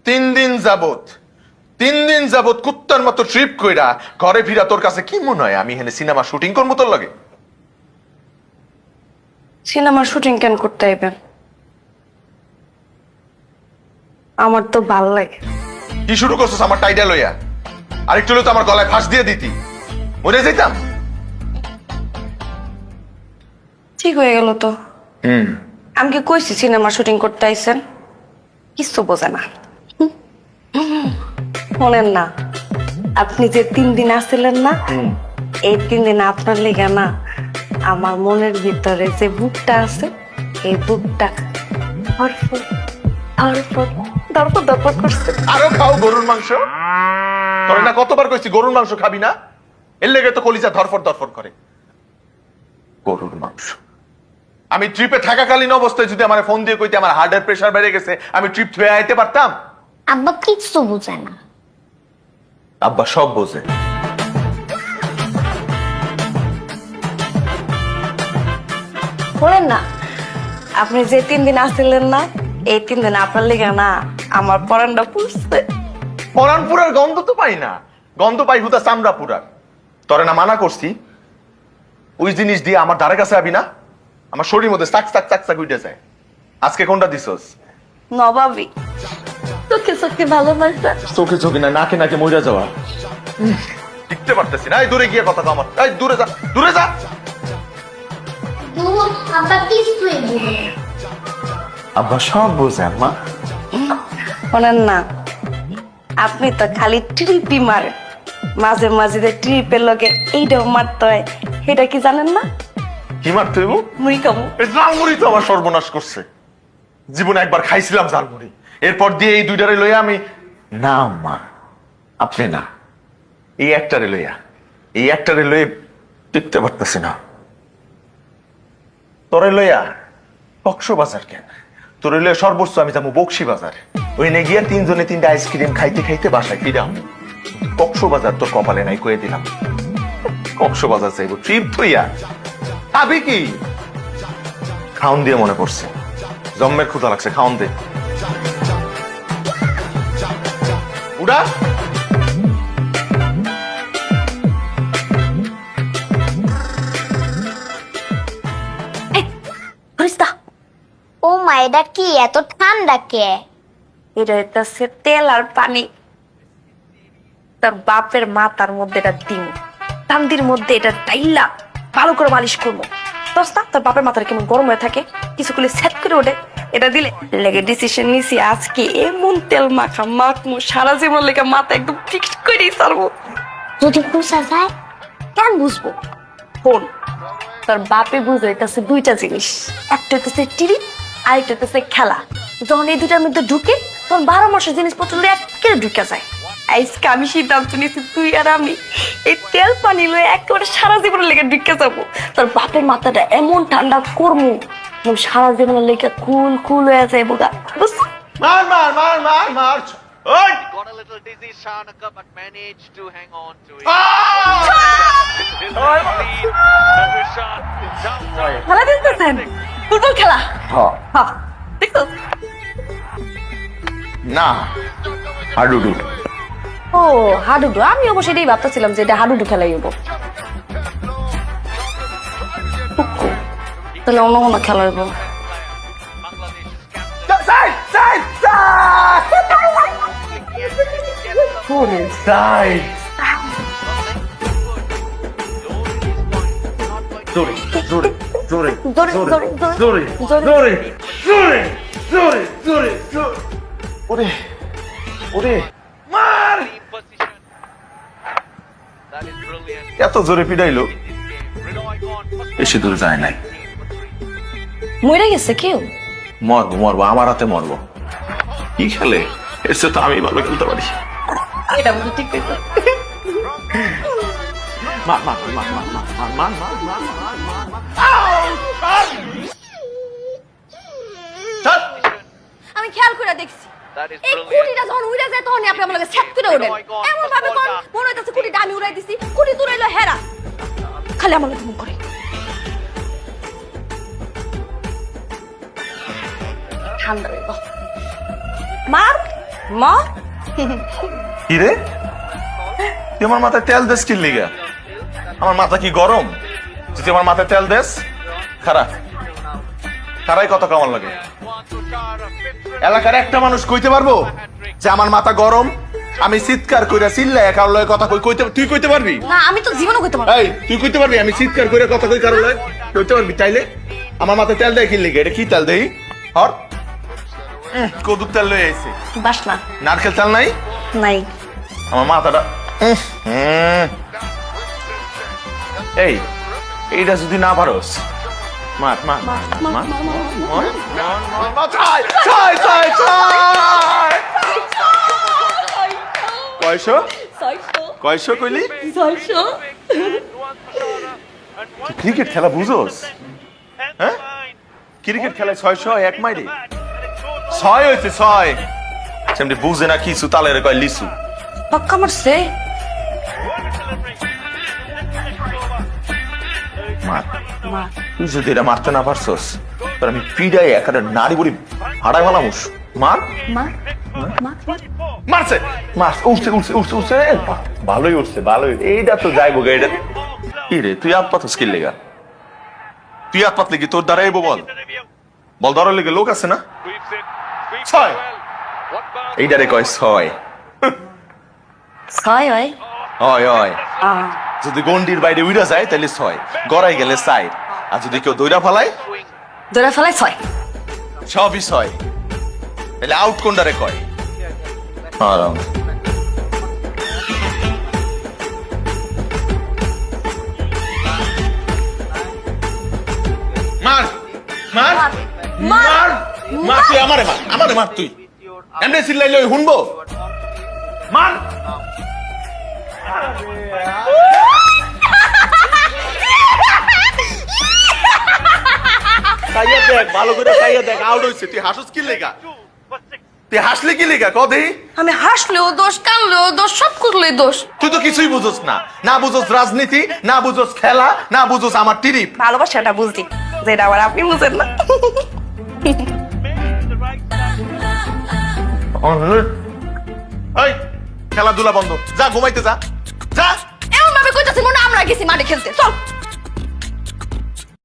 তিন দিন যাবত কুত্তার মতো ট্রিপ কইরা ঘরে ফিরা তোর কাছে কি মনে হয় আমি এখানে সিনেমা শুটিং করবো তোর লাগে? সিনেমার শুটিং কেন করতে আইবেন? আমার তো ভাল লাগে। কি শুরু করছিস আমার টাইডা লইয়া? আরেকটু হলে তো আমার গলায় ফাঁস দিয়ে দিতি, মরে যেতাম। ঠিক হয়ে গেল তো। আমি কি কইছি সিনেমার শুটিং করতে আইছেন? কিছু বোঝে না। শোনেন না, আপনি যে 3 দিন আসছিলেন না, এই 3 দিন আপনার লেগে না আমার মনের ভিতরে যে বুকটা আছে, এই বুকটা ধরফর করছে। আরো খাও গরুর মাংস। তোরে না কতবার কইছি গরুর মাংস খাবি না, এর লেগে তো কলিজা ধরফর করে। গরুর মাংস। আমি ট্রিপে থাকাকালীন অবস্থায় যদি আমার ফোন দিয়ে কইতে আমার হার্টের প্রেসার বেড়ে গেছে, আমি ট্রিপ ছুঁয়ে আইতে পারতাম? আব্বা কিচ্ছু বোঝে না। আব্বা সব বোঝে। শোনেন না, আপনি যে 3 দিন আসছিলেন না, এই 3 দিন আপনার লেগে না আমার পরানটা পুষছে। পরান পুরার গন্ধ তো পাই না, গন্ধ পাই হুদা চামড়া পুরার। তোরে না মানা করছি ওই জিনিস দিয়ে আমার ধারে কাছে আবি না, আমার শরীর মধ্যে চাক চাক চাক চাক উঠে যায়। আজকে কোনটা দিছস? নবাবী চোখে ভালোবাসা। চোখে না, নাকে নাকে মইরা যাওয়া। দেখতে পারতেছি না। এই দূরে গিয়ে কথা কম। এই দূরে যা, দূরে যা। আব্বা কিছুই বোঝে না। আব্বা সব বোঝে আম্মা। শোনেন না, আপনি তো খালি ট্রিপই মারেন, মাঝে মাঝে ট্রিপের লগে এইটাও মারতে হয়, এটা কি জানেন না? কি মারতে হইব? মুড়ি খাবো। এই জালমুড়ি তো আমার সর্বনাশ করছে। জীবনে একবার খাইছিলাম জালমুড়ি, এরপর দিয়ে এই দুইটারে লইয়া আমি না আম্মা, আপনি না, এই একটারে লইয়া দেখতে পারতেছি না। তোরে লইয়া কক্সবাজার কেন, তোরে লইয়া সর্বোচ্চ আমি যাবো বক্সি বাজার। ওইনে গিয়া 3 জনে 3টা আইসক্রিম খাইতে খাইতে বাসায় ফিরাম। কক্সবাজার তোর কপালে নাই কয়ে দিলাম। কক্সবাজার যাইব ট্রিপ থইয়া আবি কি? খাউন দিয়ে মনে পড়ছে, জম্মের ক্ষুধা লাগছে, খাউন দে। উড়া ও মা, এটা কি এত ঠান্ডা কে? এটা হইতাছে তেল আর পানি। তার বাপের মাথার মধ্যে এটা দিন, তান্দির মধ্যে এটা ডাইলা ভালো করে মালিশ করবো। দোস্তা, তোর বাপের মাথার কেমন গরম হয়ে থাকে, কিছু করলে সেট করে ওঠে। এটা দিলে লেগে ডিসিশন নিছি আজকে এমন তেল মাখমু সারা জীবন লেগে মাথা একদম ফিক্সড করে ছাড়বো। যদি বুঝা যায়? কেন বুঝবো? ফোন তোর বাপে বুঝাইতেছে 2টা জিনিস, একটা হইতেছে টিভি, আরেকটা হইতেছে খেলা। যখন এই 2টার মধ্যে ঢুকে তখন 12 মাসের জিনিসপত্র একেবারে ঢুকে যায়। আজকে আমি সিদ্ধান্ত নিয়েছি তুই আর আমি এই তেল পানি লয়ে একেবারে সারা জীবনের লেগে ঢুকে যাবো। তোর বাপের মাথাটা এমন ঠান্ডা করবো সারা জীবনের লেগে কুল হয়ে যায় বোগা। বুঝছো? মার মার মার মার মার। ওই Got a little dizzy, Shanaka, but managed to hang on to it. খেলা দেখতেছেন? ফুটবল খেলা? হ্যাঁ, দেখছো? না, হাডুডু। ও হাডুডু, আমি অবশ্য এটাই ভাবতেছিলাম যে এটা হাডুডু খেলাই হবো। তাহলে অন্য কোনো খেলা হইব। এত জোরে পিটাইলো, বেশি দূর যায় নাই। মরে গেছে কেউ? মরবো, আমার হাতে মরবো। কি খেলে এসে তো আমি ভালো খেলতে পারি। এটা বলে ঠিক কইছো। আমি খেয়াল করে দেখছি এই কুড়িটা যখন উড়ে যায় তখন আপনি আমার লগে সেট করে ওঠেন। এমন ভাবে কোন মনে হইতাছে কুড়িটা আমি উড়াই দিছি, কুড়ি দূরাইলো হেরা। খালি আমার লগে মন করে ঠান্ডা হইব মার মা কি রে তুই আমার মাথায় তেল দেস কি লিগা আমার মাথা কি গরম তুই আমার মাথায় তেল দেস খারা খারাই কত কেমন লাগে এলাকার একটা মানুষ কইতে পারবো যে আমার মাথা গরম আমি চিৎকার কইরা চিল্লাই কারোর লগে কথা কইতে তুই কইতে পারবি না আমি তো জীবনও করতে পারবো এই তুই কইতে পারবি আমি চিৎকার কইরা কথা কই কারোর লগে কইতে পারবি তাইলে আমার মাথায় তেল দেয় কি লিগা এটা কি তেল দেই হর কদুর তেল লয়ে আইছে বাস না নারকেল তেল নাই নাই আমার মাথাটা এই এইটা যদি না পারোস মার মার মার কয়শো কয়শো কইলি ক্রিকেট খেলা বুঝোস হ্যাঁ ক্রিকেট খেলায় 600 এক মাইরে 6 হইছে 6 সেমনি বুঝে না কিছু তালের কয় লিসু পাক্কা মারছে মার মা তুই যদি এটা মারতে না পারছস তাহলে আমি পিডাই একারে নারী বলি হাড়াই ভালামুস মার মা মা মারছে মার উঠছে উঠছে উঠছে উঠছে ভালোই উঠছে ভালোই এইটা তো যাইবো গে এটা কি রে তুই হাত পাতস কি লেগা তুই হাত পাতলে কি তোর দ্বারা এবো বল বল ধরার লেগে লোক আছে না 6 এইটারে কয় 6 ছয় হয় হয় হয় যদি গন্ডির বাইরে উইরা যায় তাহলে 6 গড়াই গেলে 4 আর যদি কেউ দইরা ফালায় দৌড়া ফেলায় ছয় সবই 6 তাহলে আউট কোনটারে কয় আরাম মার মার মার মার তুই আমারে মার তুই এমনি চিল্লাইলে ওই শুনবো মার তাইয়া দেখ ভালো করে তাইয়া দেখ আউট হইছে তুই হাসুস কি লেগা তুই হাসলে কি লেগা কদে আমি হাসলেও দোষ কানলেও দোষ সব করলেই দোষ তুই তো কিছুই বুঝোস না না বুঝোস রাজনীতি না বুঝোস খেলা না বুঝোস আমার টিরিপ ভালোবাসাটা বুঝছি যেটা আবার আপনি বুঝেন না এই খেলাধুলা বন্ধ যা ঘুমাইতে যা যা এমন ভাবে কইতাছি মনে হয় আমরা গেছি মাঠে খেলতে চল